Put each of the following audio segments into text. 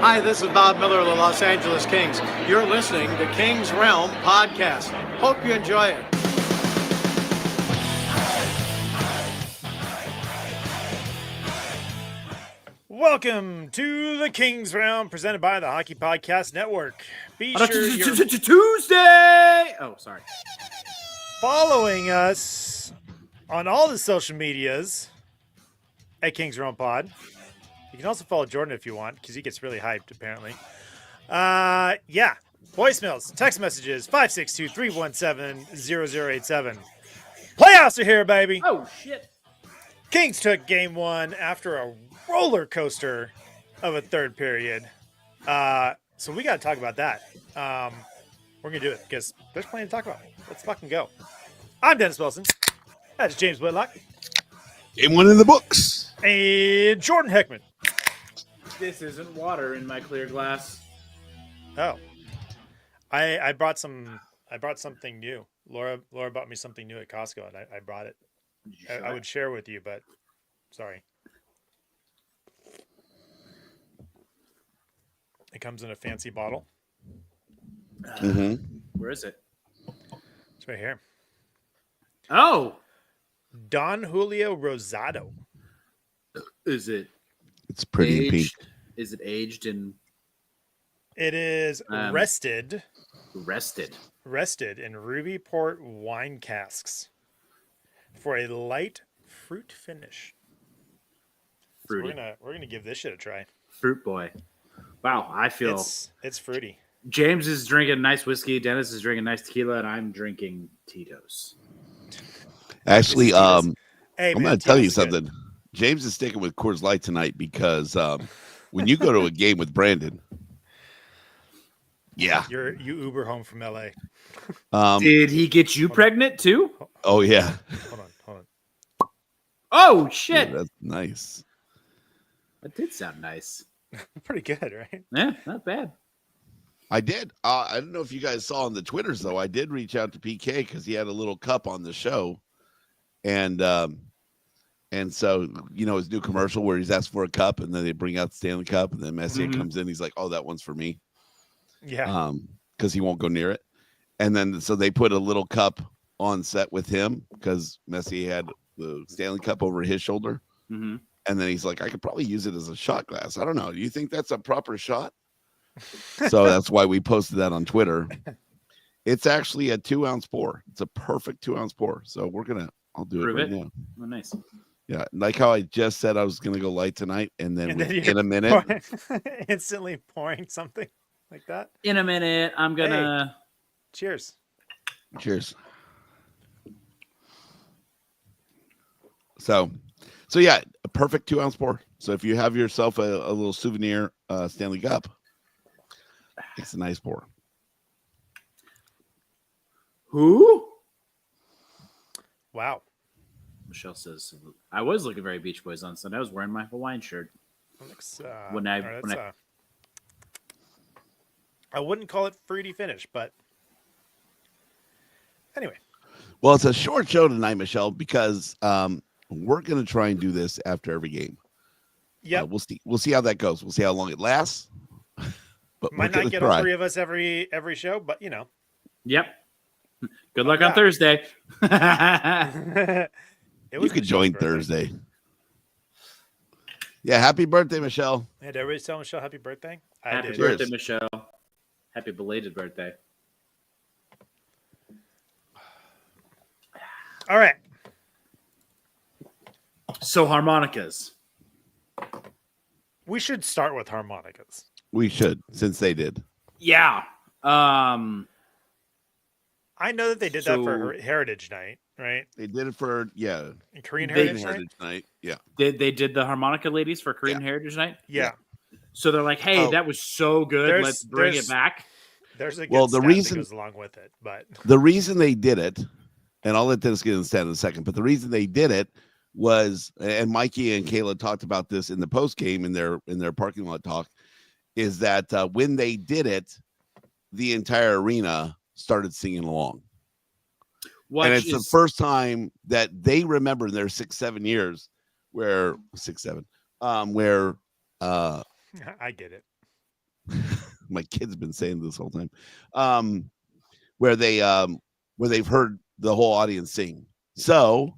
Hi, this is Bob Miller of the Los Angeles Kings. You're listening to Kings Realm Podcast. Hope you enjoy it. Welcome to the Kings Round, presented by the Hockey Podcast Network. Be sure you're Tuesday. Oh, sorry. following us on all the social medias at Kings Round Pod. You can also follow Jordan if you want, because he gets really hyped, apparently. Yeah. Voicemails, text messages, 562-317-0087. Playoffs are here, baby. Oh, shit. Kings took game one after a roller coaster of a third period. So we got to talk about that. We're going to do it because there's plenty to talk about. Let's fucking go. I'm Dennis Wilson. That's James Whitlock. Game one in the books. And Jordan Heckman. This isn't water in my clear glass. Oh. I brought something new. Laura bought me something new at Costco, and I brought it. I would share with you, but sorry. It comes in a fancy bottle. Where is it? It's right here. Oh, Don Julio Rosado. is it? It's pretty pink. Is it aged and It is rested in ruby port wine casks for a light fruit finish. fruity? So we're gonna give this shit a try. Fruit boy. Wow, I feel It's fruity. James is drinking nice whiskey. Dennis is drinking nice tequila, and I'm drinking Tito's. Actually, Hey, I'm man, going to tell you Tito's is good. something. James is sticking with Coors Light tonight because when you go to a game with Brandon, yeah. You Uber home from LA. Did he get you pregnant too? Oh, yeah. Hold on. Oh Yeah, shit! that's nice. That did sound nice. Pretty good, right? Yeah, not bad. I did. I don't know if you guys saw on the Twitters, though. I did reach out to PK because he had a little cup on the show. And so, you know, his new commercial where he's asked for a cup and then they bring out the Stanley Cup and then Messier comes in. He's like, oh, that one's for me. Yeah. Because he won't go near it. And then so they put a little cup on set with him because Messi had the Stanley Cup over his shoulder. Mm-hmm. And then he's like, I could probably use it as a shot glass. I don't know. Do you think that's a proper shot? So that's why we posted that on Twitter. It's actually a 2-ounce pour. It's a perfect 2-ounce pour. So I'll do Prove it right it? now. Oh, nice. Yeah. Like how I just said I was going to go light tonight. And then, And then in a minute. instantly pouring something like that. In a minute, I'm gonna. Cheers. Cheers. So yeah, a perfect 2-ounce pour. So if you have yourself a little souvenir Stanley Cup, it's a nice pour. Who? Wow. Michelle says, I was looking very Beach Boys on Sunday. I was wearing my Hawaiian shirt. That looks, When I- all right, when that's, I wouldn't call it fruity finish, but anyway. Well, it's a short show tonight, Michelle, because we're going to try and do this after every game. Yeah. We'll see how that goes. We'll see how long it lasts. But Might not get all three of us every show, but you know. Yep. Good luck on Thursday. You could join birthday. Thursday. Yeah, happy birthday, Michelle. Hey, did everybody tell Michelle happy birthday? I Happy did. birthday, Michelle. Happy belated birthday. All right. So harmonicas. We should start with harmonicas. We should, since they did. Yeah. I know that they did that for Heritage Night, right? They did it for, Korean They- Heritage Night? Yeah. They did the harmonica ladies for Korean Heritage Night. Yeah. So they're like, hey, that was so good. Let's bring it back. There's a good Well, the stat reason- that goes along with it, but The reason they did it, and I'll let Dennis get into that in a second, but the reason they did it was, and Mikey and Kayla talked about this in the post game in their parking lot talk, is that when they did it, the entire arena started singing along. And it's the first time that they remember in their 6-7 years where 6-7, where I get it. My kid's been saying this whole time. Where they've heard the whole audience sing. So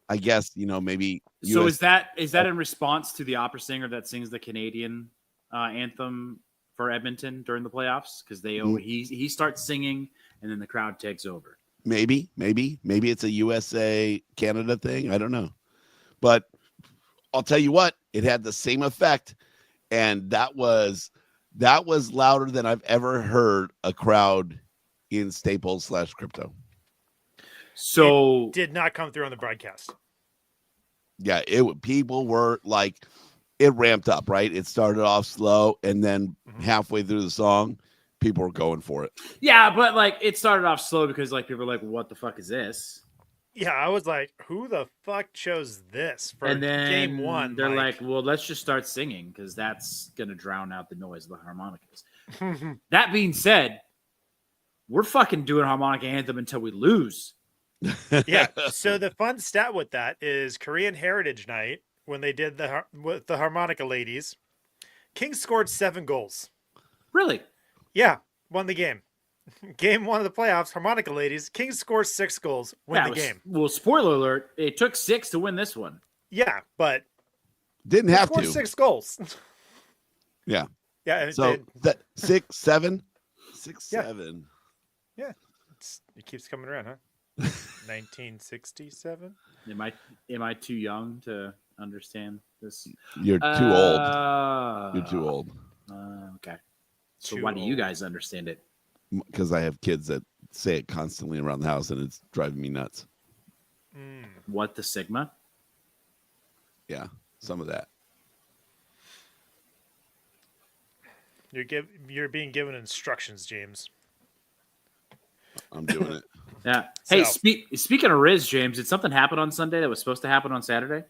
I guess, maybe So US is that in response to the opera singer that sings the Canadian anthem for Edmonton during the playoffs? Because he starts singing and then the crowd takes over. maybe it's a USA Canada thing. I don't know. But I'll tell you what, it had the same effect, and that was louder than I've ever heard a crowd in Staples/Crypto. So It did not come through on the broadcast. Yeah, people were like, it ramped up, right? It started off slow, and then halfway through the song, people were going for it. yeah, but like it started off slow because like people were like, "What the fuck is this?" Yeah, I was like, who the fuck chose this for And then game one? they're Mike? like, "Well, let's just start singing because that's gonna drown out the noise of the harmonicas." That being said, we're fucking doing harmonica anthem until we lose. yeah. So the fun stat with that is Korean Heritage Night when they did with the harmonica ladies. Kings scored 7 goals. Really? Yeah, won the game. Game 1 of the playoffs, harmonica ladies. Kings scored 6 goals, win the game. Well, spoiler alert: it took 6 to win this one. Yeah, but Didn't they have scored to. 6 goals. Yeah. Yeah. So that 6, 7, 6, Yeah. 7. It keeps coming around, huh? 1967. Am I too young to understand this? You're too old. You're too old. Okay. So Too why do you old. guys understand it? Because I have kids that say it constantly around the house, and it's driving me nuts. What the Sigma? Yeah, some of that. You're being given instructions, James. I'm doing it. Yeah. Hey, So- speaking of Riz, James, did something happen on Sunday that was supposed to happen on Saturday?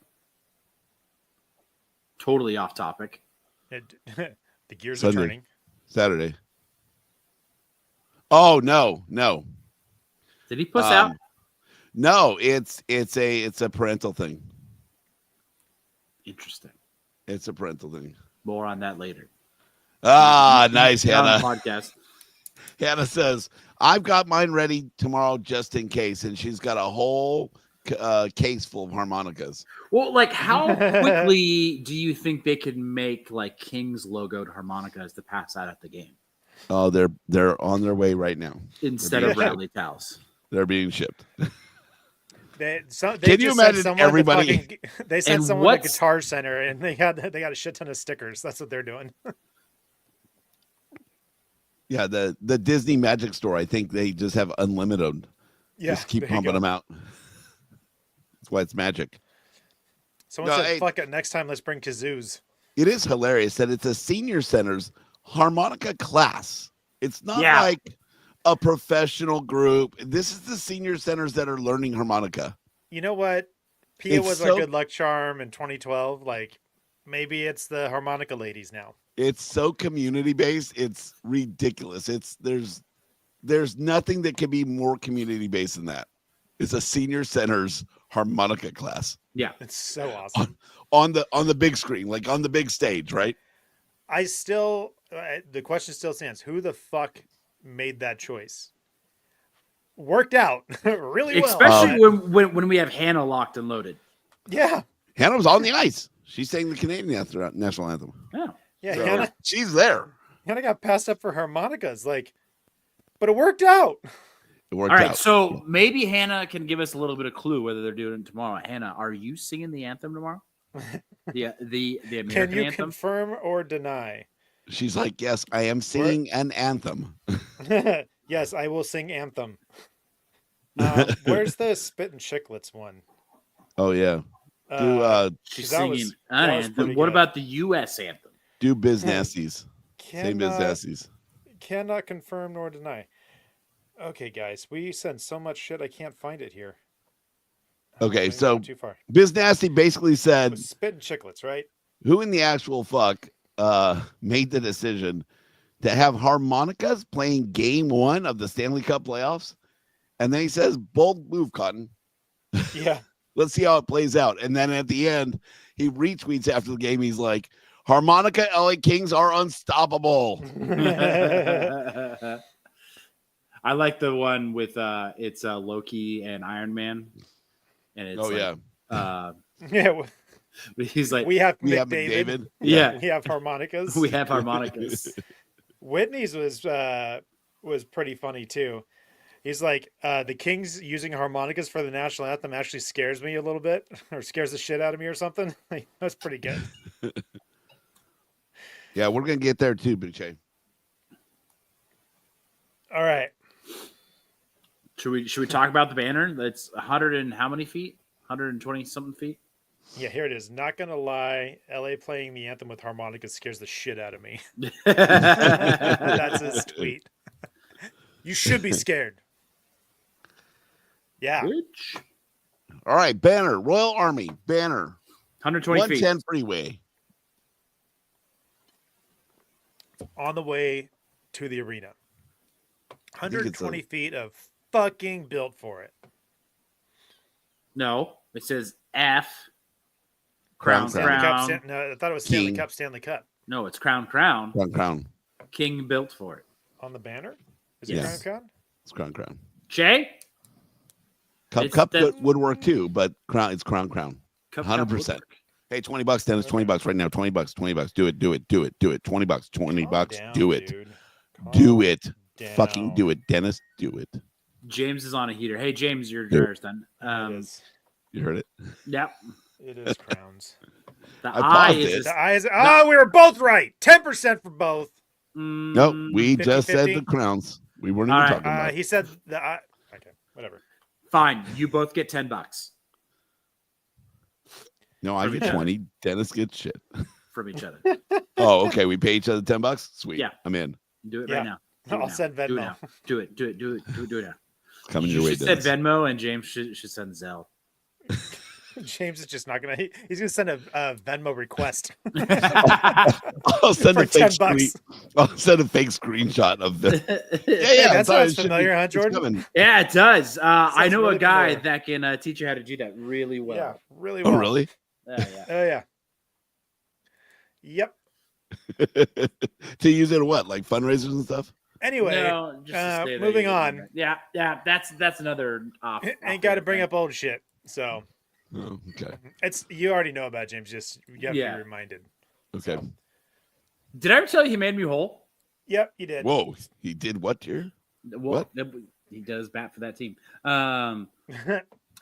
Totally off topic. The gears Sunday. are turning. Saturday. Oh no. Did he puss out? No, it's a parental thing. Interesting. It's a parental thing. More on that later. Nice, On the Hannah. podcast. Hannah says, I've got mine ready tomorrow just in case. And she's got a whole case full of harmonicas. Well, like, how quickly do you think they could make like Kings logoed harmonicas to pass out at the game Oh, they're on their way right now. instead of Bradley Towels? They're being shipped. They Can you just sent imagine someone to everybody- they sent And someone to what's- Guitar Center and they got a shit ton of stickers. That's what they're doing. Yeah, the Disney Magic Store, I think they just have unlimited. Yeah, Just keep there you pumping go. them out. That's why it's magic. Someone No, said, hey- "Fuck it, next time let's bring kazoos." It is hilarious that it's a senior center's harmonica class. It's not Yeah. like a professional group. This is the senior centers that are learning harmonica. You know what? Pia It's was so- our good luck charm in 2012. Like, maybe it's the harmonica ladies now. It's so community based. It's ridiculous. There's nothing that can be more community based than that. It's a senior center's harmonica class Yeah. It's so awesome. on the big screen, like on the big stage, right? I still, the question still stands: who the fuck made that choice? Worked out really well. Especially but- when we have Hannah locked and loaded. yeah, Hannah was on the ice. She sang the Canadian national anthem. Yeah. yeah. So, Hannah she's there. got passed up for harmonicas, like, but it worked out. It worked All right. out. So maybe Hannah can give us a little bit of clue whether they're doing it tomorrow. Hannah, are you singing the anthem tomorrow? the American Can you anthem? confirm or deny? She's like, yes, I am singing an anthem. Yes, I will sing anthem. Where's the Spit and Chicklets one? Oh yeah. Do She's that singing was- an that was anthem. pretty What good. about the U.S. anthem? do biz nasties. Same biz Cannot, nasties. cannot confirm nor deny. Okay, guys, we sent so much shit I can't find it here. Okay, maybe so not too far. Biz nasty basically It said, was Spit and Chicklets, right? who in the actual fuck made the decision to have harmonicas playing game 1 of the Stanley Cup playoffs? And then he says, bold move, Cotton. Yeah. Let's see how it plays out. And then at the end, he retweets after the game. He's like, Harmonica LA Kings are unstoppable. I like the one with it's Loki and Iron Man, and it's Yeah, he's like we have We have McDavid. McDavid. yeah We have harmonicas. we have harmonicas. Whitney's was pretty funny too. He's like, the Kings using harmonicas for the national anthem actually scares me a little bit, or scares the shit out of me, or something. Like, that's pretty good. Yeah, we're gonna get there too, Big Shay. All right, Should we talk about the banner? That's 100 and how many feet? 120 something feet. yeah, here it is. Not gonna lie, LA playing the anthem with harmonicas scares the shit out of me. That's That's his tweet. You should be scared. Yeah, All right, banner, Royal Army, banner, 120 feet. 110 freeway. on the way to the arena. it's a- 120 feet of fucking built for it. No, it says F. Crown. Stanley Cup. Crown. No, I thought it was Stanley King. Cup. Stanley Cup No, it's Crown. Crown. Crown. King built for it. on the banner. Is it Yes. Crown? It's crown. Jay? Cup It's cup the- would work too, but crown. It's crown. Cup 100%. Woodwork. Hey, $20, Dennis. $20 right now. $20. $20. Do it. Do it. Do it. Do it. $20. $20. Calm Do down, it. dude. Do Calm it. Fucking do down. it, Dennis. Do it. James is on a heater. Hey, James, your Here. jar's done. It is. You heard it. Yep. It is crowns. The I eye paused is it. The eyes. Oh, we were both right. 10% for both. Nope. We just said 50-50. the crowns. We weren't All even right. talking about it. He said the eye. Okay, whatever. Fine. You both get $10 No, I from get each other. 20. Dennis gets shit. from each other. Oh, okay. We pay each other $10. Sweet. Yeah. I'm in. Do it Yeah. right now. Do it I'll now. send Do it Venmo. now. Do it. Do it. Do it. Do it now. It's coming You your way, should send Dennis. Venmo, and James should send Zelle. James is just not gonna. He's gonna send a Venmo request I'll send for a fake $10. I'll send a fake screenshot of the. Hey, that sorry, sounds it should familiar, huh, it's Jordan? coming. Yeah, it does. I Sounds know really a guy familiar. that can teach you how to do that really Yeah, well. really well. Oh, really? Yeah. Oh yeah. Yep. To use it at what? Like fundraisers and stuff? Anyway, No, just to stay there, moving you on. know. Yeah. That's another off. Ain't got to bring up old shit. So Oh, okay. it's you already know about James. Just you have to Yeah. be reminded. Okay. So, Did I ever tell you he made me whole? yep, you did. Whoa. He did what here? Well, he does bat for that team.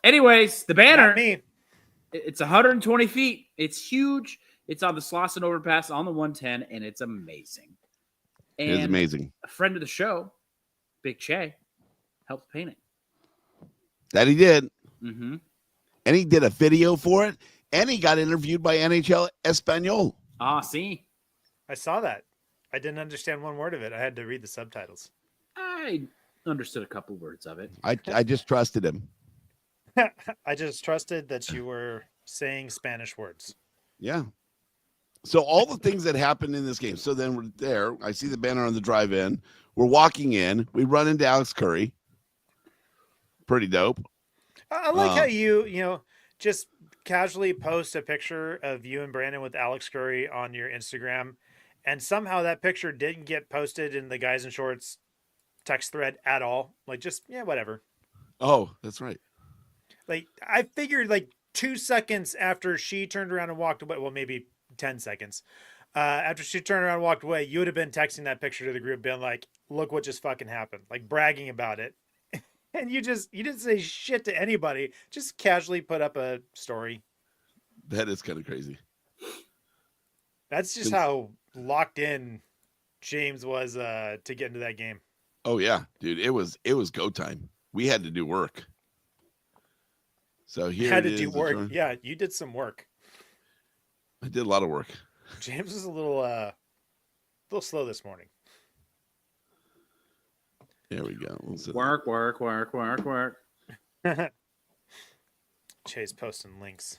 Anyways, the banner. Not me. It's 120 feet. It's huge. It's on the Slauson overpass on the 110, and it's amazing. It is And amazing. a friend of the show, Big Che, helped paint it. That he did. Mm-hmm. And he did a video for it. And he got interviewed by NHL Espanol. Ah, see, I saw that. I didn't understand one word of it. I had to read the subtitles. I understood a couple words of it. I just trusted him. I just trusted that you were saying Spanish words. Yeah. So all the things that happened in this game. So then we're there. I see the banner on the drive-in. We're walking in. We run into Alex Curry. Pretty dope. I like how you just casually post a picture of you and Brandon with Alex Curry on your Instagram, and somehow that picture didn't get posted in the Guys in Shorts text thread at all. Like, just whatever. Oh, that's right. Like, I figured like 2 seconds after she turned around and walked away, well, maybe 10 seconds after she turned around and walked away, you would have been texting that picture to the group, being like, "Look what just fucking happened!" Like bragging about it. And you didn't say shit to anybody. Just casually put up a story. That is kind of crazy. That's just how locked in James was to get into that game. Oh yeah, dude. It was go time. We had to do work. So here Had it to do is. work. Yeah, you did some work. I did a lot of work. James was a little slow this morning. There we go. Work. Chase posting links.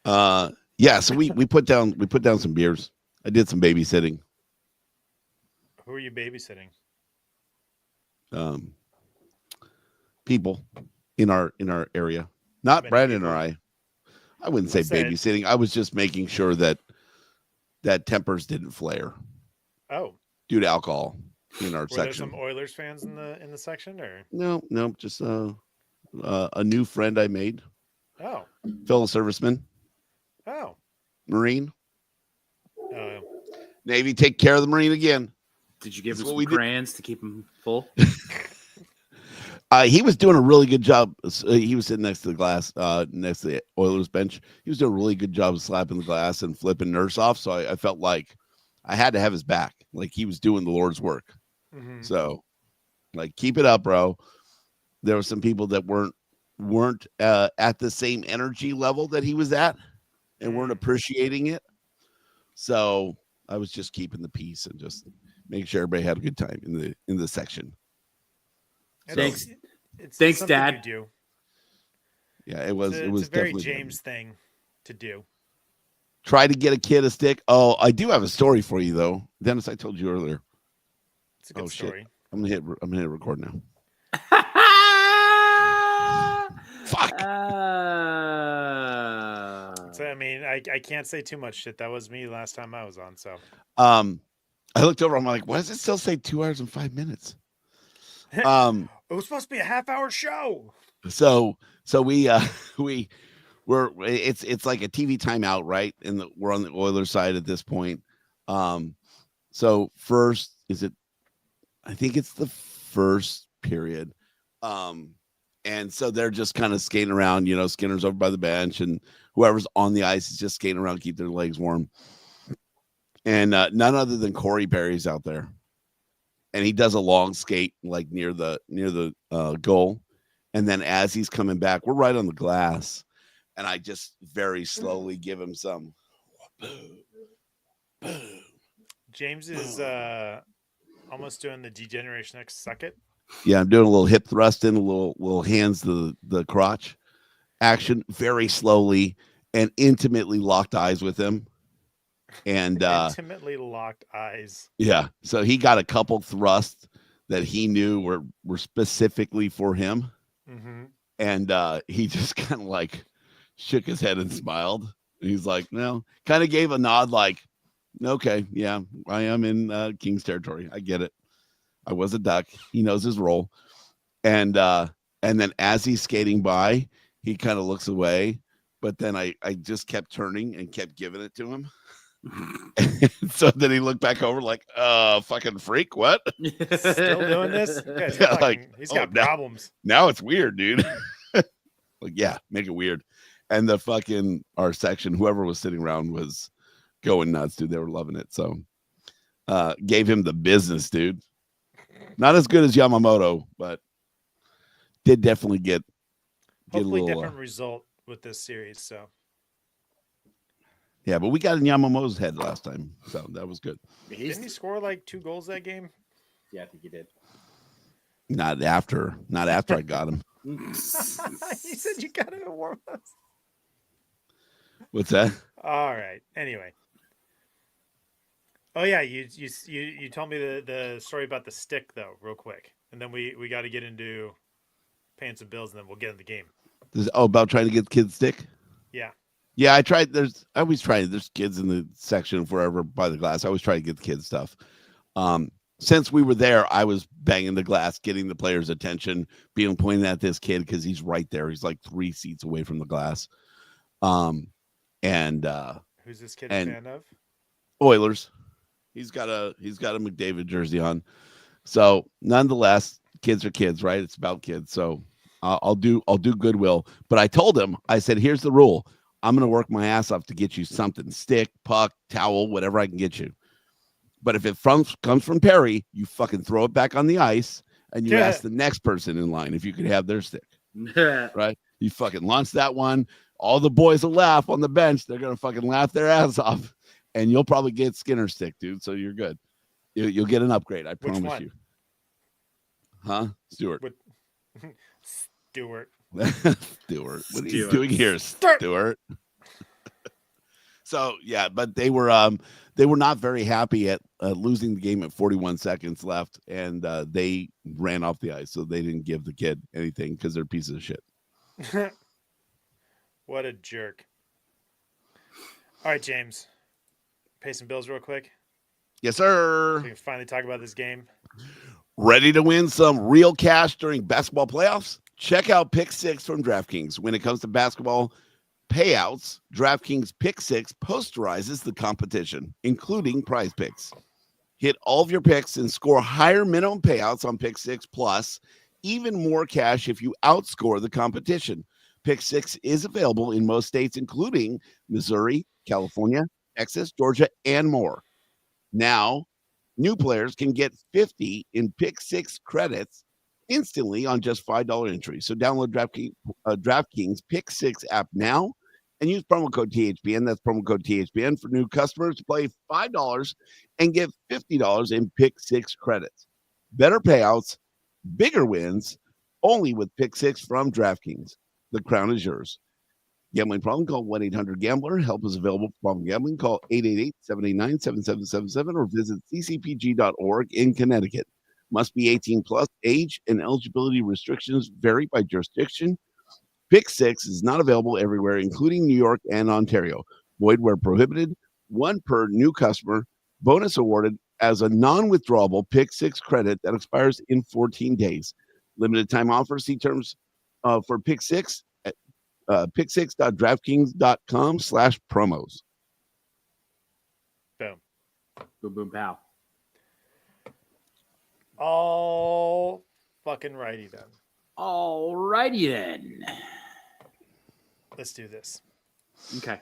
Yeah, so we put down some beers. I did some babysitting. Who are you babysitting? People in our area. Not Many Brandon people. or I. I wouldn't say Let's say it. babysitting. I was just making sure that that tempers didn't flare Oh, due to alcohol in our were there section. some Oilers fans in the section, or No, just a new friend I made, oh, fellow serviceman, oh, Marine, oh, Navy. Take care of the Marine again. Did you give That's him what some we did. crayons to keep him full? He was doing a really good job. He was sitting next to the glass, next to the Oilers bench. He was doing a really good job of slapping the glass and flipping Nurse off. So I felt like I had to have his back. Like he was doing the Lord's work. mhm. So, like, keep it up, bro. There were some people that weren't at the same energy level that he was at, and weren't appreciating it. So I was just keeping the peace and just making sure everybody had a good time in the section. Thanks. It's Thanks, something Dad. You do. Yeah, it was. It was It's a very definitely James thing to do. Try to get a kid a stick. Oh, I do have a story for you though, Dennis. I told you earlier. It's a good Oh, shit. story. I'm gonna hit record now. Fuck. So I mean, I can't say too much shit. That was me last time I was on. So I looked over. I'm like, why does it still say 2 hours and 5 minutes? it was supposed to be a half-hour show. So we we're it's like a TV timeout, right? And we're on the Oilers side at this point. So first, I think it's the first period. And so they're just kind of skating around, Skinner's over by the bench, and whoever's on the ice is just skating around, keep their legs warm. And none other than Corey Perry's out there. And he does a long skate like near the goal. And then as he's coming back, we're right on the glass. And I just very slowly give him some. James is almost doing the Degeneration X suck it. Yeah, I'm doing a little hip thrusting, a little hands to the crotch action, very slowly and intimately locked eyes with him. And Intimately locked eyes. yeah, so he got a couple thrusts that he knew were specifically for him. Mm-hmm. And he just kind of like shook his head and smiled. And he's like, no, kind of gave a nod like, okay, yeah, I am in King's territory. I get it. I was a duck. He knows his role. And then as he's skating by, he kind of looks away. But then I just kept turning and kept giving it to him. So then he looked back over like, fucking freak, what? Still doing this? Guy's Yeah, like, he's got now- problems. Now it's weird, dude. Like, yeah, make it weird. And our section, whoever was sitting around was going nuts, dude. They were loving it. So gave him the business, dude. Not as good as Yamamoto, but did definitely get a Hopefully, little. different result with this series. So Yeah, but we got in Yamamoto's head last time, so that was good. didn't he score like 2 goals that game? Yeah, I think he did. Not after I got him. You said you got it at warm ups. What's that? All right. Anyway. Oh yeah, you told me the story about the stick though, real quick, and then we got to get into paying some bills, and then we'll get in the game. About trying to get the kids stick. Yeah. Yeah, I tried. There's kids in the section wherever by the glass. I always try to get the kids stuff. Since we were there, I was banging the glass, getting the players' attention, pointing at this kid because he's right there. He's like 3 seats away from the glass. Who's this kid a fan of? Oilers. He's got a McDavid jersey on. So nonetheless, kids are kids, right? It's about kids. So I'll do goodwill. But I told him, I said, here's the rule. I'm going to work my ass off to get you something, stick, puck, towel, whatever I can get you. But if it comes from Perry, you fucking throw it back on the ice and you ask the next person in line if you could have their stick, right? You fucking launch that one. All the boys will laugh on the bench. They're going to fucking laugh their ass off. And you'll probably get Skinner stick, dude. So you're good. You'll get an upgrade. I promise you. Huh? Stewart. Stewart. Stewart. What are you doing here, Stewart? So yeah, but they were not very happy at losing the game at 41 seconds left, and they ran off the ice, so they didn't give the kid anything because they're pieces of shit. What a jerk! All right, James. pay some bills real quick? Yes, So sir. we can finally talk about this game. Ready to win some real cash during basketball playoffs? Check out Pick Six from DraftKings. When it comes to basketball payouts, DraftKings Pick Six posterizes the competition, including prize picks. Hit all of your picks and score higher minimum payouts on Pick Six, plus even more cash if you outscore the competition. Pick Six is available in most states, including Missouri, California, Texas, Georgia, and more. Now, new players can get 50 in Pick Six credits instantly on just $5 entry. So download DraftKings Pick Six app now and use promo code THPN. That's promo code THPN for new customers to play $5 and get $50 in Pick Six credits. Better payouts, bigger wins, only with Pick Six from DraftKings. The crown is yours. Gambling problem? Call 1-800-GAMBLER. Help is available for problem gambling. Call 888-789-7777 or visit ccpg.org in Connecticut. Must be 18 plus. Age and eligibility restrictions vary by jurisdiction. Pick Six is not available everywhere, including New York and Ontario. Void where prohibited. One per new customer. Bonus awarded as a non-withdrawable Pick Six credit that expires in 14 days. Limited time offer. See terms for Pick Six at pick6.draftkings.com/promos. Boom. Boom, boom, pow. All fucking righty then. Alrighty then. Let's do this. Okay.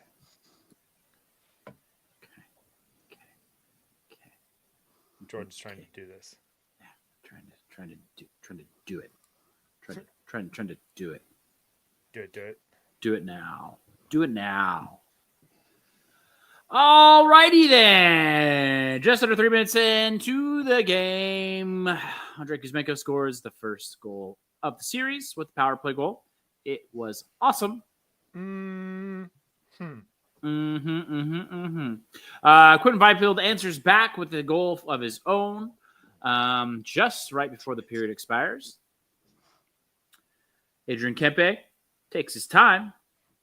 Jordan's trying to do this. Trying to do it. Trying to do it. Do it. Do it now. Do it now. Alrighty then. Just under 3 minutes into the game, Andrei Kuzmenko scores the first goal of the series with the power play goal. It was awesome. Quentin Byfield answers back with a goal of his own just right before the period expires. Adrian Kempe takes his time,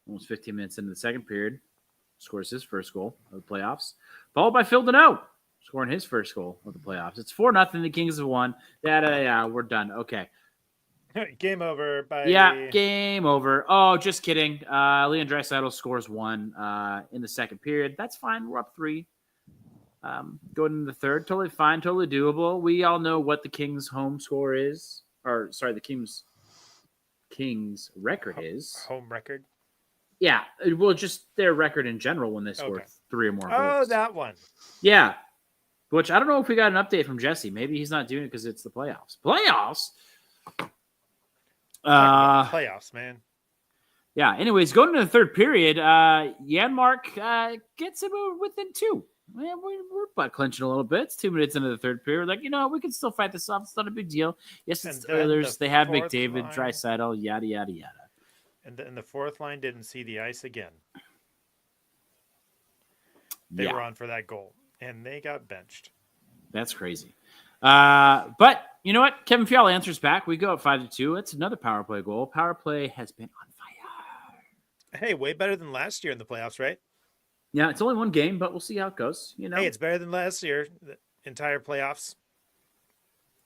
almost 15 minutes into the second period, scores his first goal of the playoffs, followed by Phil Deneau scoring his first goal of the playoffs. It's 4-0. The Kings have won. Yeah, we're done. Okay. Game over. Bye. Yeah, game over. Oh, just kidding. Leon Draisaitl scores one in the second period. That's fine. We're up 3. Going into the third, totally fine, totally doable. We all know what the Kings' home score is. The Kings' record is. Home record? Yeah, well, just their record in general when they score 3 or more goals. Oh, that one. Yeah, which I don't know if we got an update from Jesse. Maybe he's not doing it because it's the playoffs. Playoffs? Playoffs, man. Yeah, anyways, going into the third period, Janmark gets him within 2. Man, we're butt clenching a little bit. It's 2 minutes into the third period. Like, we can still fight this off. It's not a big deal. Yes, it's the Oilers. They have McDavid, Draisaitl, yada, yada, yada. And the fourth line didn't see the ice again. They were on for that goal, and they got benched. That's crazy. But you know what? Kevin Fiala answers back. We go up 5-2. It's another power play goal. Power play has been on fire. Hey, way better than last year in the playoffs, right? Yeah, it's only one game, but we'll see how it goes. Hey, it's better than last year. The entire playoffs.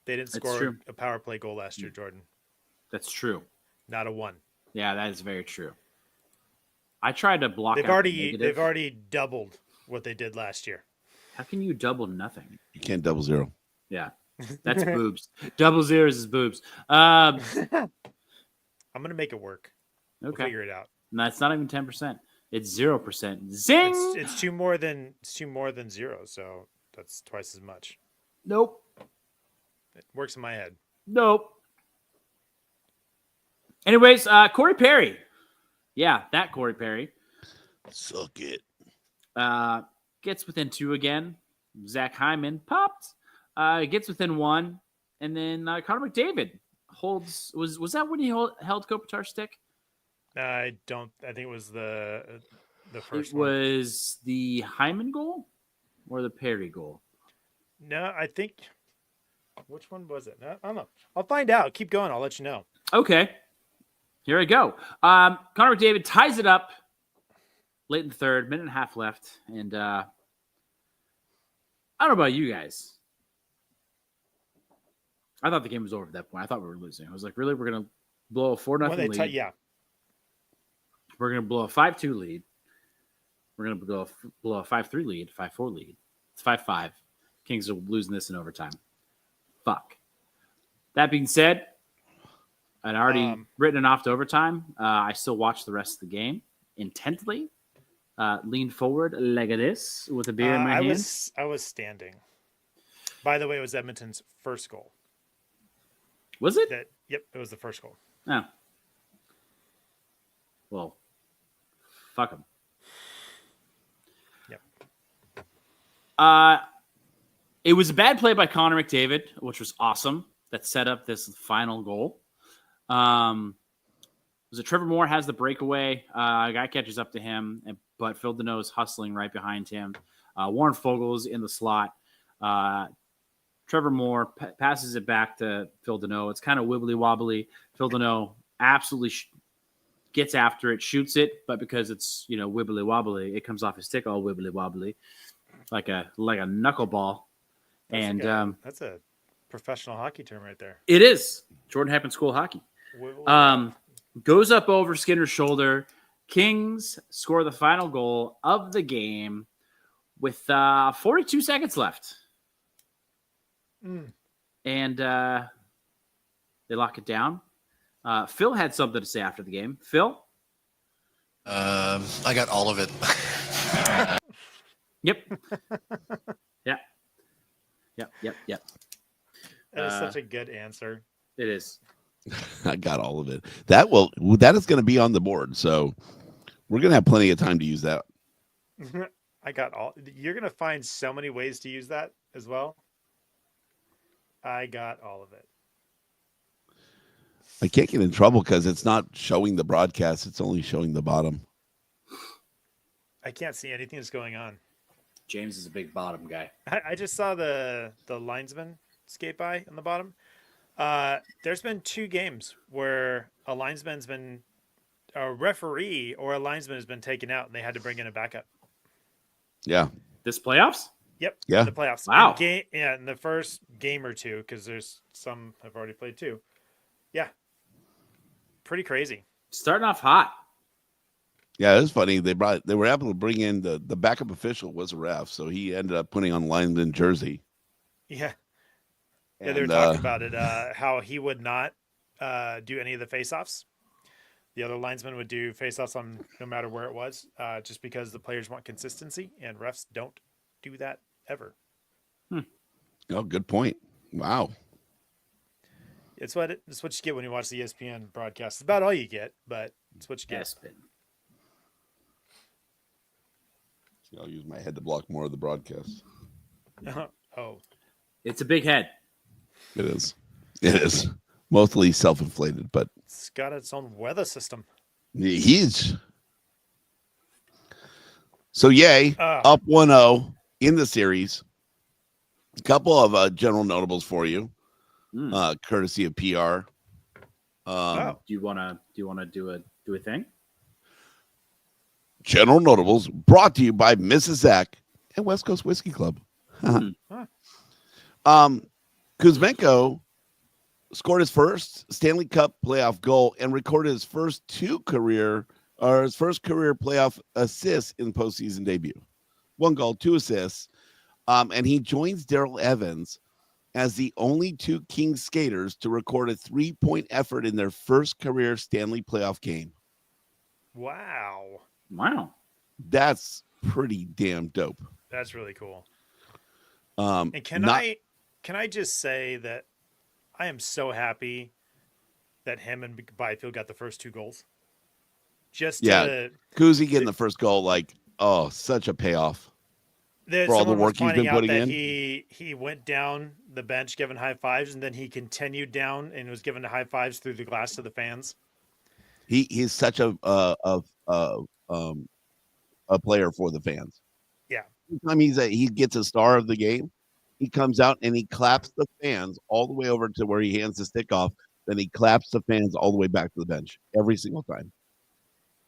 They didn't score a power play goal last year, Jordan. That's true. Not a 1. Yeah, that is very true. I tried to block. They've already doubled what they did last year. How can you double nothing? You can't double zero. Yeah, that's boobs. Double zeros is boobs. I'm gonna make it work. Okay, we'll figure it out. No, it's not even 10%. It's 0%. Zing. It's two more than 0, so that's twice as much. Nope. It works in my head. Nope. Anyways, Corey Perry. Yeah, that Corey Perry. Suck it. Gets within 2 again. Zach Hyman popped. Gets within 1. And then Connor McDavid holds. Was that when he held Kopitar's stick? I think it was the first one. It was the Hyman goal or the Perry goal? No, I think. Which one was it? I don't know. I'll find out. Keep going. I'll let you know. Okay. Here we go. Connor McDavid ties it up late in the third, minute and a half left. And I don't know about you guys. I thought the game was over at that point. I thought we were losing. I was like, really? We're going to blow a 4-0 When they lead? yeah. We're going to blow a 5-2 lead. We're going to blow a 5-3 lead, 5-4 lead. It's 5-5. Kings are losing this in overtime. Fuck. That being said, I'd already written it off to overtime. I still watched the rest of the game intently. Leaned forward like this with a beer in my hand. I was standing. By the way, it was Edmonton's first goal. Was it? Yep, it was the first goal. Oh. Well, fuck them. Yep. It was a bad play by Connor McDavid, which was awesome. That set up this final goal. Was it Trevor Moore has the breakaway? A guy catches up to him, but Phil Deneau is hustling right behind him. Warren Fogel's in the slot. Trevor Moore passes it back to Phil Deneau. It's kind of wibbly-wobbly. Phil Deneau absolutely gets after it, shoots it, but because it's, wibbly-wobbly, it comes off his stick all wibbly-wobbly, like a knuckleball. That's a professional hockey term right there. It is. Jordan Happen School Hockey. Goes up over Skinner's shoulder. Kings score the final goal of the game with 42 seconds left. And they lock it down. Phil had something to say after the game. Phil? I got all of it. Yep. Yep. That is such a good answer. It is. I got all of it. That is going to be on the board, so we're going to have plenty of time to use that. I got all. You're going to find so many ways to use that as well. I got all of it. I can't get in trouble because it's not showing the broadcast. It's only showing the bottom. I can't see anything that's going on. James is a big bottom guy. I just saw the linesman skate by on the bottom. There's been 2 games where a referee or a linesman has been taken out and they had to bring in a backup. Yeah. This playoffs? Yep. Yeah. The playoffs. Wow. In the first game or two, because there's some have already played too. Yeah. Pretty crazy. Starting off hot. Yeah, it was funny. They were able to bring in the backup official was a ref, so he ended up putting on lineman jersey. Yeah. Yeah, they were talking about it, how he would not do any of the face-offs. The other linesman would do face-offs on no matter where it was, just because the players want consistency, and refs don't do that ever. Oh, good point. Wow. It's what you get when you watch the ESPN broadcast. It's about all you get, but it's what you get. Yes, I'll use my head to block more of the broadcast. Oh. it's a big head. It is. It is. Mostly self-inflated, but It's got its own weather system. huge. So, yay, up 1-0 in the series. A couple of general notables for you, courtesy of PR. Do you want to do a thing? General notables brought to you by Mrs. Zach and West Coast Whiskey Club. Kuzmenko scored his first Stanley Cup playoff goal and recorded his first career playoff assists in postseason debut. 1 goal, 2 assists. And he joins Darrell Evans as the only 2 Kings skaters to record a 3-point effort in their first career Stanley playoff game. Wow. That's pretty damn dope. That's really cool. And can I just say that I am so happy that him and Byfield got the first 2 goals. Kuzi getting the first goal, such a payoff for all the work he's been putting in. He went down the bench giving high fives, and then he continued down and was giving high fives through the glass to the fans. He's such a player for the fans. Yeah. Anytime he gets a star of the game, he comes out and he claps the fans all the way over to where he hands the stick off. Then he claps the fans all the way back to the bench every single time.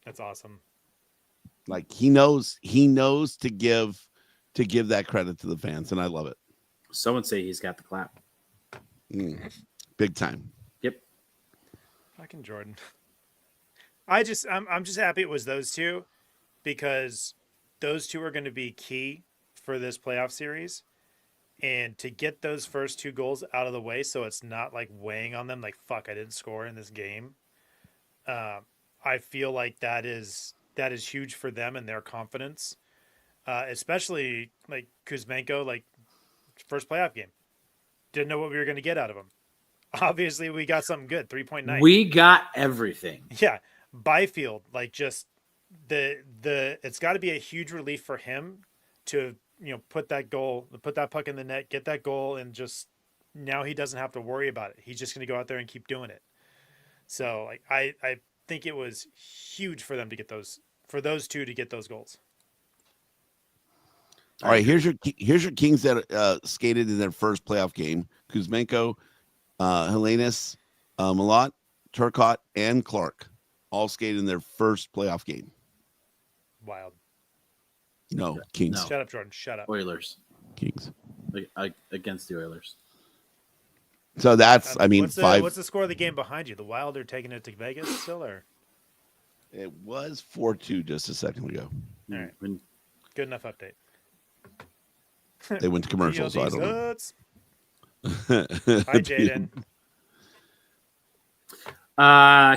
That's awesome. Like he knows to give to give that credit to the fans, and I love it. Someone say he's got the clap. Big time. Yep. Fucking Jordan. I'm just happy it was those two, because those two are going to be key for this playoff series. And to get those first 2 goals out of the way, so it's not like weighing on them, like, fuck, I didn't score in this game. I feel like that is huge for them and their confidence, especially like Kuzmenko, like, first playoff game. Didn't know what we were going to get out of him. Obviously, we got something good, 3.9. We got everything. Yeah, Byfield, like, just the it's got to be a huge relief for him to put that puck in the net, get that goal, and just now he doesn't have to worry about it. He's just going to go out there and keep doing it. So, like, I think it was huge for them to get those two to get those goals. All right, here's your Kings that skated in their first playoff game: Kuzmenko, Helenis, Malott, Turcotte, and Clark all skated in their first playoff game. Wild. No, Kings. No. Shut up, Jordan. Shut up. Oilers Kings. against the Oilers. So that's, I mean, what's the score of the game behind you? The Wild are taking it to Vegas still, or? It was 4-2 just a second ago. All right. When- Good enough update. They went to commercial, so I don't know. Nuts. Hi, Jaden.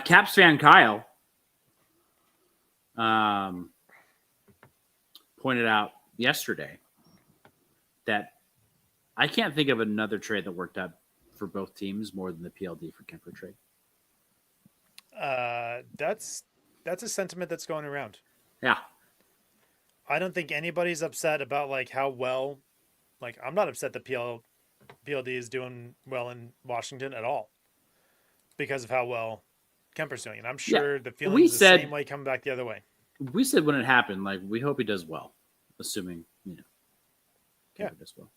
Caps fan Kyle pointed out yesterday that I can't think of another trade that worked out for both teams more than the PLD for Kemper trade. That's a sentiment that's going around. Yeah. I don't think anybody's upset about like how well, like, I'm not upset that PLD is doing well in Washington at all because of how well Kemper's doing. And I'm sure the feeling is the same way coming back the other way. We said when it happened, like, we hope he does well, assuming, Kemper does well.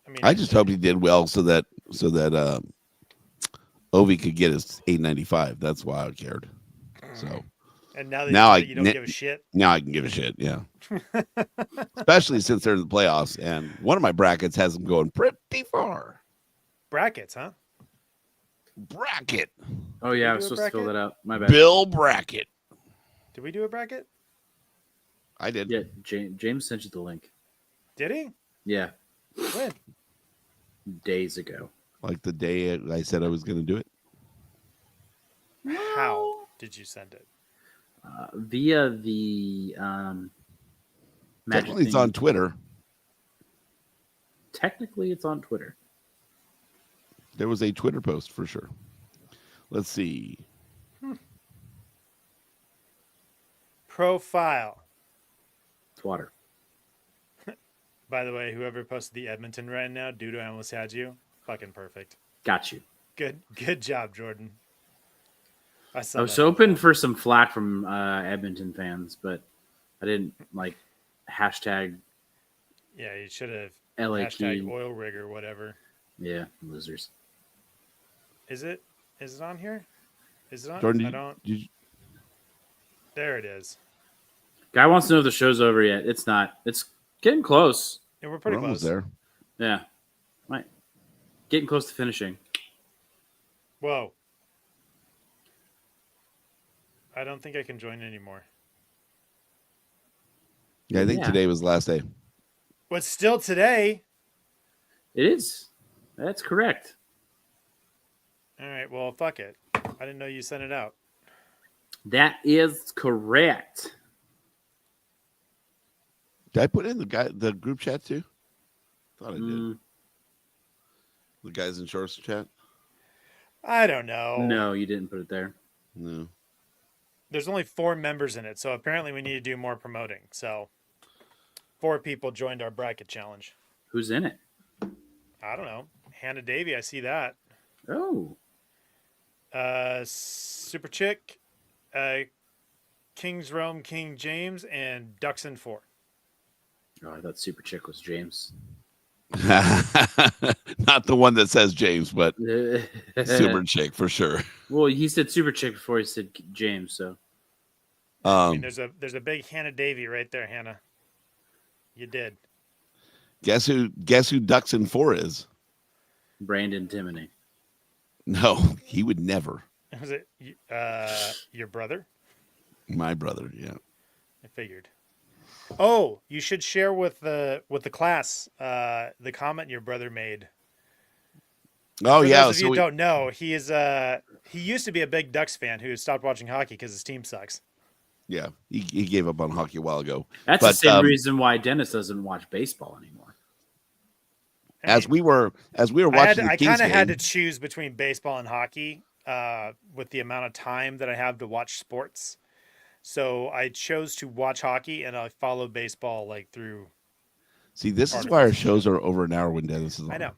I mean, I just hope he did well so that Ovi could get his $8.95. That's why I cared. So and now that you don't give a shit. Now I can give a shit, yeah. Especially since they're in the playoffs, and one of my brackets has them going pretty far. Brackets, huh? Bracket. Oh yeah, I do was a supposed to fill bracket? that out. My bad. Bill Brackett. Did we do a bracket? I did. Yeah, James sent you the link. Did he? Yeah, When? days ago. Like the day I said I was going to do it. How did you send it? Via the Magic Technically, it's thing. on Twitter. Technically, it's on Twitter. There was a Twitter post for sure. Let's see. Profile. It's water. By the way, whoever posted the Edmonton right now, dude, I almost had you. Fucking perfect. Got you. Good job, Jordan. I I was hoping for some flack from Edmonton fans, but I didn't like hashtag Yeah, you should have LA hashtag Key. oil rig or whatever. Yeah, losers. Is it on here? Is it on? Jordan, There it is. Guy wants to know if the show's over yet. It's not. It's getting close. Yeah, we're we're pretty almost close. there. Yeah. Right. Getting close to finishing. Whoa. I don't think I can join anymore. Yeah, I think Yeah. today was the last day. But still today. It is. That's correct. All right, well, fuck it. I didn't know you sent it out. That is correct. Did I put in the group chat too? Thought I did. Mm, The guys in shorts chat? I don't know. no, you didn't put it there. No. There's only 4 members in it, so apparently we need to do more promoting. So 4 people joined our bracket challenge. Who's in it? I don't know. Hannah Davey, I see that. Oh, Super Chick, King's Rome, King James, and Duxon 4. oh, I thought Super Chick was James. Not the one that says James, but Super Chick for sure. Well, he said Super Chick before he said James, so I mean, there's a big Hannah Davey right there, Hannah. You did. Guess who Ducks in 4 is? Brandon Timoney. No, he would never. Was it your brother? My brother, yeah. I figured. Oh, you should share with the class the comment your brother made. Oh For yeah. those of you So who don't know, he used to be a big Ducks fan who stopped watching hockey because his team sucks. yeah, he gave up on hockey a while ago. That's But, the same reason why Dennis doesn't watch baseball anymore. As we were watching the I Kings kind of had to game, choose between baseball and hockey with the amount of time that I have to watch sports. So I chose to watch hockey, and I followed baseball like through. see, this is why our shows are over an hour when Dennis is on. I know.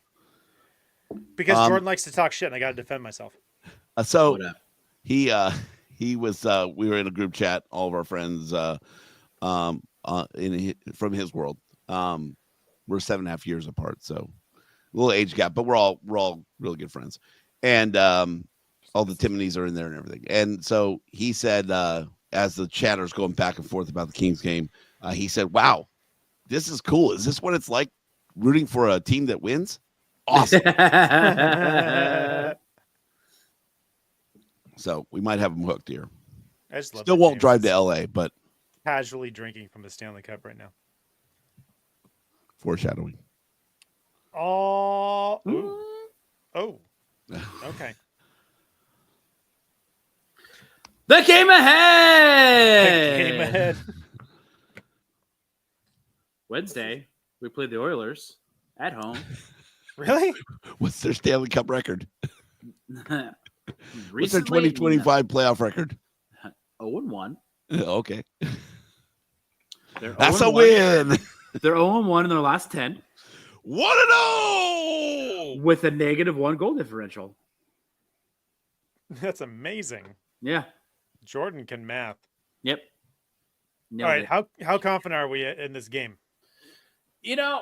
Because Jordan likes to talk shit, and I got to defend myself. So What up? he was we were in a group chat, all of our friends from his world. We're 7.5 years apart, so a little age gap, but we're all really good friends. And all the Timoneys are in there and everything. And so he said, as the chatter's going back and forth about the Kings game, he said, "Wow, this is cool. Is this what it's like rooting for a team that wins? Awesome." So we might have him hooked here. I just love Still that won't James drive is to LA, but casually drinking from the Stanley Cup right now. foreshadowing. Oh, oh, okay. The game ahead. Game ahead. Wednesday, we played the Oilers at home. Really? What's their Stanley Cup record? What's their Recently, 2025 playoff record? 0-1. Okay. They're That's a 0-1. win. They're 0-1 in their last 10 1-0. with a -1 goal differential. That's amazing. Yeah. Jordan can math. Yep. All right, how confident are we in this game? You know,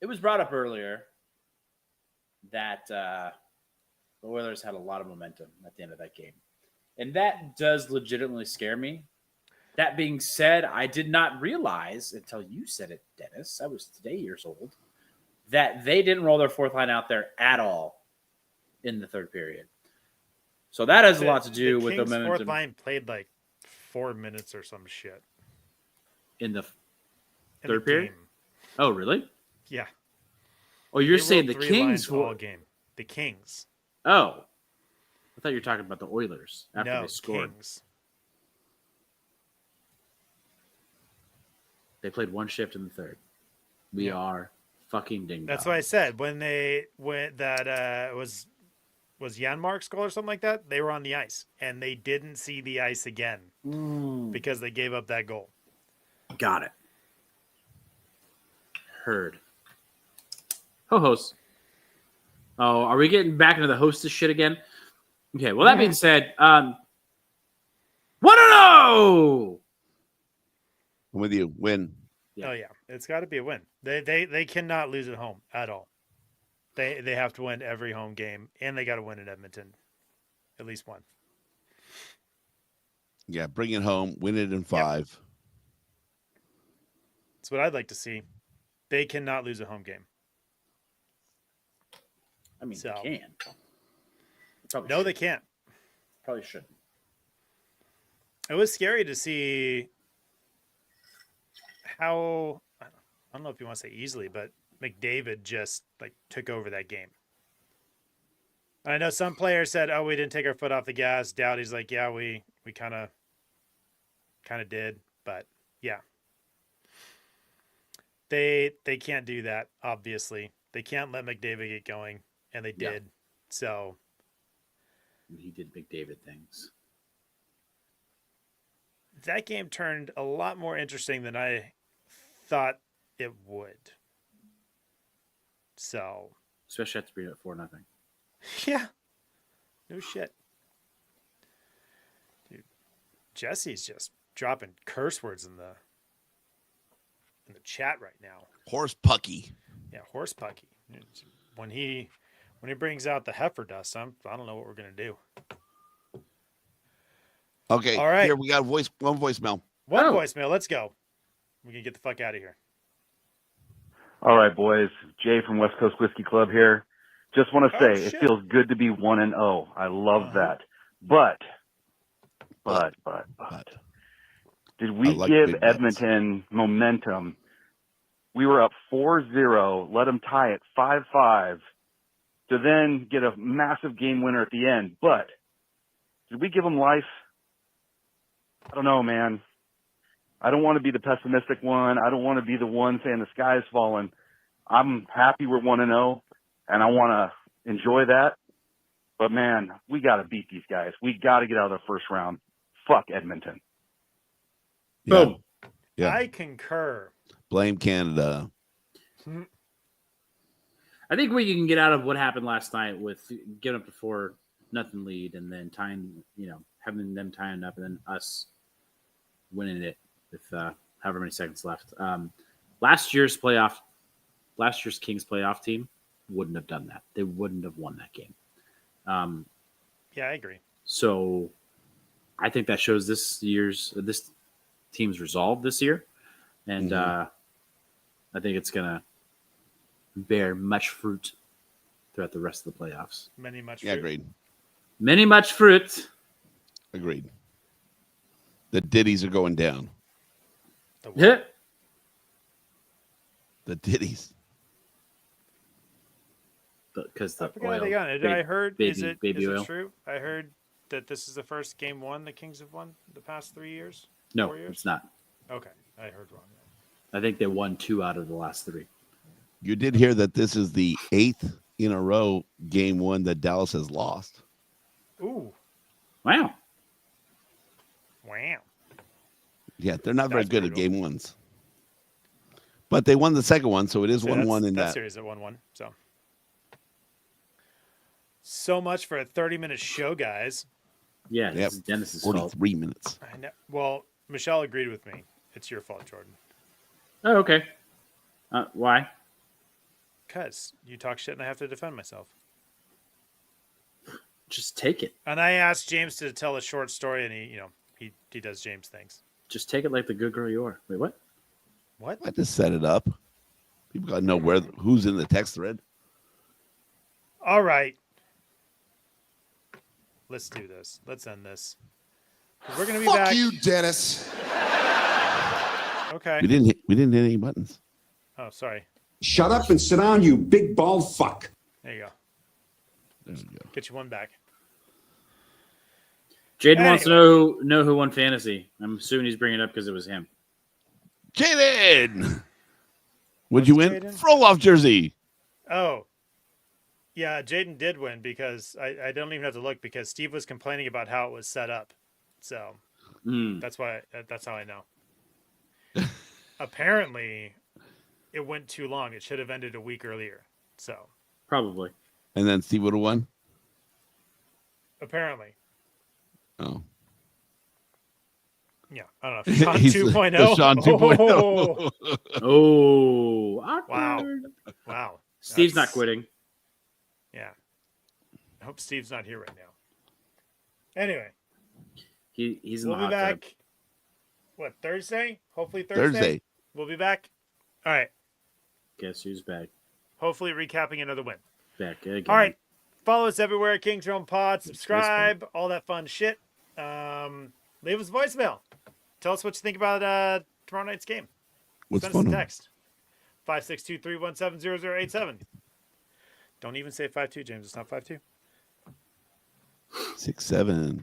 it was brought up earlier that the Oilers had a lot of momentum at the end of that game. And that does legitimately scare me. That being said, I did not realize until you said it, Dennis, I was today years old, that they didn't roll their fourth line out there at all in the third period. So that has a lot to do with the Kings' momentum fourth line played like 4 minutes or some shit. in the in third the period. game. Oh, really? Yeah. Oh, you're They saying the rolled 3 Kings lines all were. game. The Kings. Oh, I thought you were talking about the Oilers after No, they scored. Kings. They played one shift in the third. We Yeah. are fucking ding. That's what I said when that was Janmark's goal or something like that. They were on the ice and they didn't see the ice again because they gave up that goal. Got it. Heard. Ho-host. Oh, are we getting back into the hostess shit again? Okay, well, that being said, 1-0! I'm with you. Win. Yeah. Oh yeah, it's got to be a win. They cannot lose at home at all. They have to win every home game, and they got to win at Edmonton, at least one. Yeah, bring it home. Win it in 5. That's what I'd like to see. They cannot lose a home game. I mean, So- they can. Probably No, they shouldn't. can't. Probably shouldn't. It was scary to see how, I don't know if you want to say easily, but McDavid just like took over that game. I know some players said, "Oh, we didn't take our foot off the gas." Doughty's like, "Yeah, we kind of did," but yeah, they can't do that. Obviously, they can't let McDavid get going, and they Yeah. did. So He did McDavid things. that game turned a lot more interesting than I thought it would. So Especially after being at 4-0. yeah, no shit, dude. Jesse's just dropping curse words in the chat right now. Horse pucky. Yeah, horse pucky. When he brings out the heifer dust, I don't know what we're gonna do. Okay. All right. Here we got one voicemail. One Oh. voicemail. Let's go. We can get the fuck out of here. All right, boys. Jay from West Coast Whiskey Club here. Just want to Oh, say shit. it feels good to be 1-0. I love Uh-huh. that. But, But. did we like give big butts. Edmonton momentum? We were up 4-0, let them tie it 5-5, to then get a massive game winner at the end. But did we give them life? I don't know, man. I don't want to be the pessimistic one. I don't want to be the one saying the sky's falling. I'm happy we're 1-0, and I want to enjoy that. But, man, we got to beat these guys. We got to get out of the first round. Fuck Edmonton. Yeah. Boom. Yeah. I concur. Blame Canada. I think we can get out of what happened last night with giving up a 4-0 lead and then having them tying up and then us winning it with however many seconds left. Last year's Kings playoff team wouldn't have done that. They wouldn't have won that game. Yeah, I agree. So I think that shows this team's resolve this year. And I think it's going to bear much fruit throughout the rest of the playoffs. Many much. Yeah, fruit. agreed. Many much fruit. Agreed. The ditties are going down. The what? Yeah. The ditties. Because I the forgot oil. they got it. I heard. Is it baby oil? true? I heard that this is the first game one the Kings have won the past 3 years. No, 4 years? it's not. Okay, I heard wrong. I think they won 2 out of the last 3. You did hear that this is the 8th in a row game one that Dallas has lost. Ooh, Wow. wow. Yeah, they're not very That's good at brutal. game ones. But they won the second one, so it is So 1-1 in that that. series at 1-1. So much for a 30-minute show, guys. Yeah, Yep. this is Dennis's fault. 43 minutes. I know. Well, Michelle agreed with me. It's your fault, Jordan. Oh, okay. Why? Because you talk shit and I have to defend myself. Just take it. And I asked James to tell a short story, and he does James things. Just take it like the good girl you are. Wait, what? What? I just set it up. People got to know who's in the text thread. All right. Let's do this. Let's end this. 'Cause we're gonna be back. Fuck you, Dennis. Okay. We didn't hit any buttons. Oh, sorry. Shut up and sit down, you big bald fuck. There you go. There we go. Get you one back. Jaden wants to know who won fantasy. I'm assuming he's bringing it up because it was him. Jaden! What'd you win? Jaden? Frolov jersey. Oh. Yeah, Jaden did win because I don't even have to look because Steve was complaining about how it was set up. So that's how I know. Apparently, it went too long. It should have ended a week earlier. So Probably. And then Steve would have won. apparently, Oh. yeah, I don't know. Sean He's 2.0. the Sean 2.0. Oh, Oh, awkward. Wow. wow. Steve's not That's- quitting. Yeah. I hope Steve's not here right now. Anyway, He's in we'll the be hot tub. back. What, Thursday? Hopefully Thursday. We'll be back. All right. Guess who's back? Hopefully recapping another win. Back again. All right. Follow us everywhere at King's Realm Pod. Subscribe. All that fun shit. Leave us a voicemail. Tell us what you think about tomorrow night's game. What's Send us a fun? text. 562-317-0087. Don't even say 5-2, James. It's not 5-2. 6-7.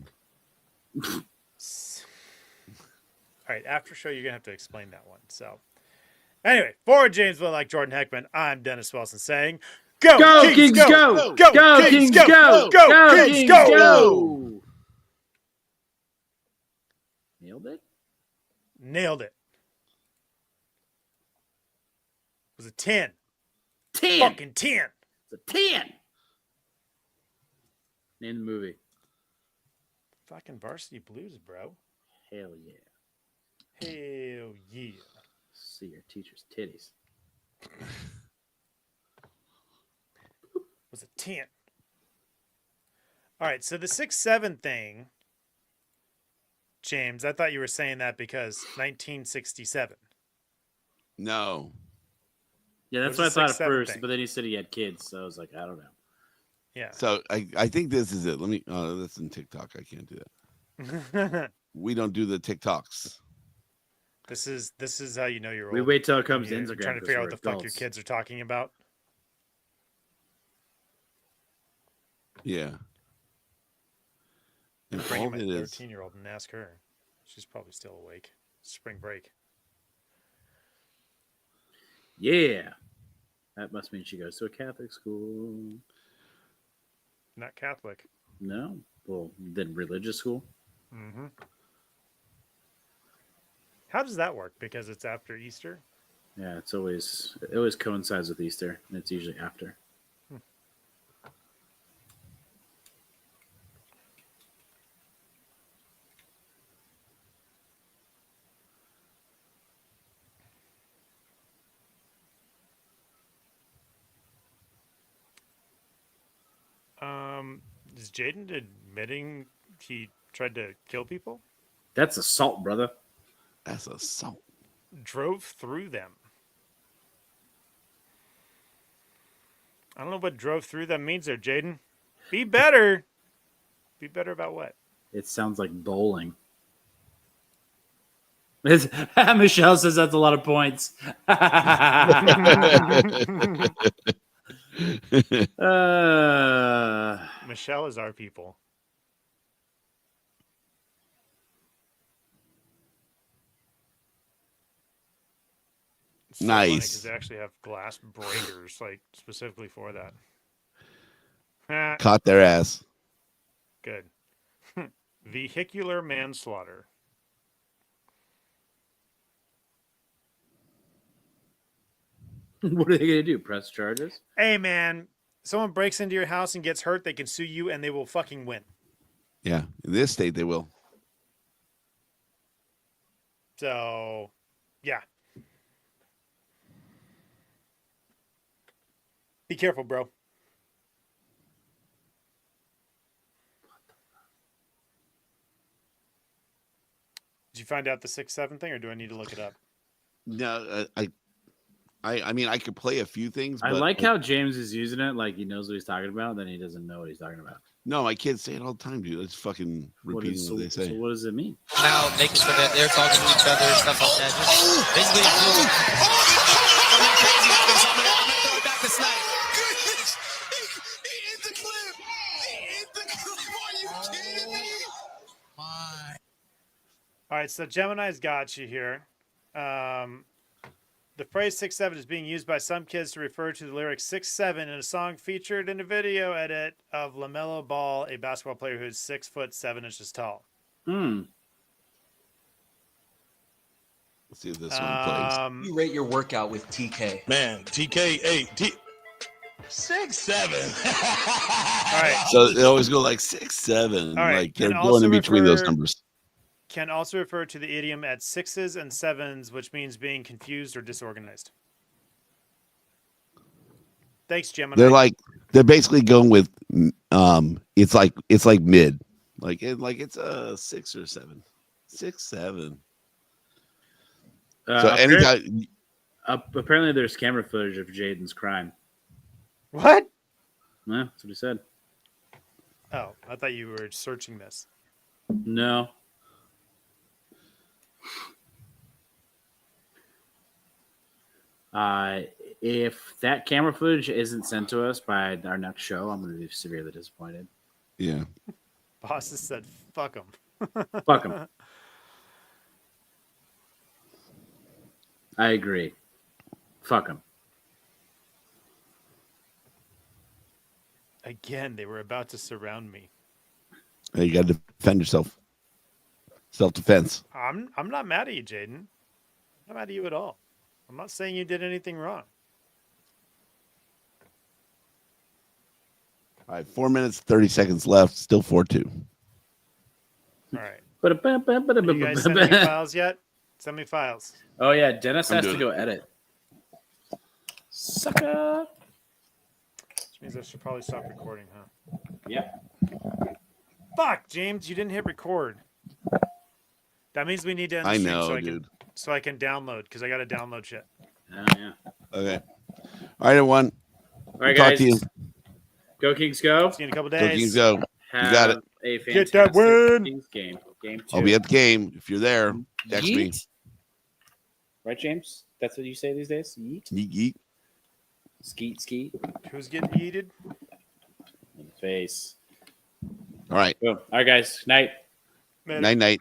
All right, after show, you're going to have to explain that one. So, anyway, for James Will, like Jordan Heckman, I'm Dennis Wilson saying, Go, Kings, go! Go, Go, Kings, Kings, go! Go, Kings, go! Nailed it? Nailed it. It was a 10. 10! Fucking 10. It's a 10! Name the movie. Fucking Varsity Blues, bro. Hell yeah. Hell yeah. See your teacher's titties. Was a 10. All right, so the 6-7 thing James, I thought you were saying that because 1967. No. Yeah, that's What what I is the thought at 6'7" first, thing? but then he said he had kids, so I was like, I don't know. Yeah. So I think this is it. Let me. Oh, that's in TikTok. I can't do that. We don't do the TikToks. This is how you know you're old. We wait till it when comes to you're Instagram. trying to 'cause figure out we're what the fuck your adults. kids are talking about. Yeah. And Bring all in my it is. 13-year-old and ask her. She's probably still awake. Spring break. Yeah. That must mean she goes to a Catholic school. Not Catholic. No. Well, then religious school. Mm-hmm. How does that work? Because it's after Easter? Yeah, it always coincides with Easter, and it's usually after. Is Jaden admitting he tried to kill people? That's assault, brother. That's assault. Drove through them. I don't know what drove through them means there, Jaden. Be better. Be better about what? It sounds like bowling. Michelle says that's a lot of points. Michelle is our people. It's so funny 'cause Nice. they actually have glass breakers, like specifically for that. Ah, Caught their ass. good. Vehicular manslaughter. What are they going to do? Press charges? Hey, man, someone breaks into your house and gets hurt, they can sue you and they will fucking win. Yeah. In this state, they will. So, yeah. Be careful, bro. Did you find out the 6'7" thing, or do I need to look it up? No, I mean, I could play a few things. I But like how James is using it like he knows what he's talking about, then he doesn't know what he's talking about. No, my kids say it all the time, dude. It's fucking repeating what they say. So what does it mean? Now making sure that they're talking to each other and stuff like that. Just basically, All right, so Gemini's got you here. The phrase 6'7" is being used by some kids to refer to the lyric 6'7" in a song featured in a video edit of LaMelo Ball, a basketball player who is 6'7" tall. Let's see if this one plays. You rate your workout with TK. Man, TK, hey, 6'7". All right. So they always go like 6'7". All right, Like they're can going in also between those refer- numbers. Can also refer to the idiom at 6s and 7s, which means being confused or disorganized. Thanks, Gemini. They're basically going with it's like mid. Like it's a 6 or 7. 6, 7. So anytime Apparently there's camera footage of Jaden's crime. What? Yeah, that's what he said. Oh, I thought you were searching this. No. If that camera footage isn't sent to us by our next show, I'm going to be severely disappointed. yeah. Bosses said, fuck them. Fuck him. I agree. Fuck him. Again, they were about to surround me. You got to defend yourself. Self-defense. I'm not mad at you, Jaden. I'm not mad at you at all. I'm not saying you did anything wrong. All right, 4 minutes, 30 seconds left. Still 4-2. All right. Are You guys send me files yet? Send me files. Oh, yeah. Dennis I'm has to doing go edit. Sucker. Which means I should probably stop recording, huh? Yeah. Fuck, James, you didn't hit record. That means we need to end the I stream know, dude. so I can download because I got to download shit. Oh, yeah. Okay. All right, everyone. All right, Talk guys. to you. Go Kings, go. See you in a couple Go days. Kings, go. Have got it. a Get fantastic that win. Kings game. Game 2. I'll be at the game. If you're there, text me. Yeet. Right, James? That's what you say these days? Yeet? Yeet, yeet. Skeet, skeet. Who's getting yeeted? In the face. All right. Boom. All right, guys. Night. Man, Night, night.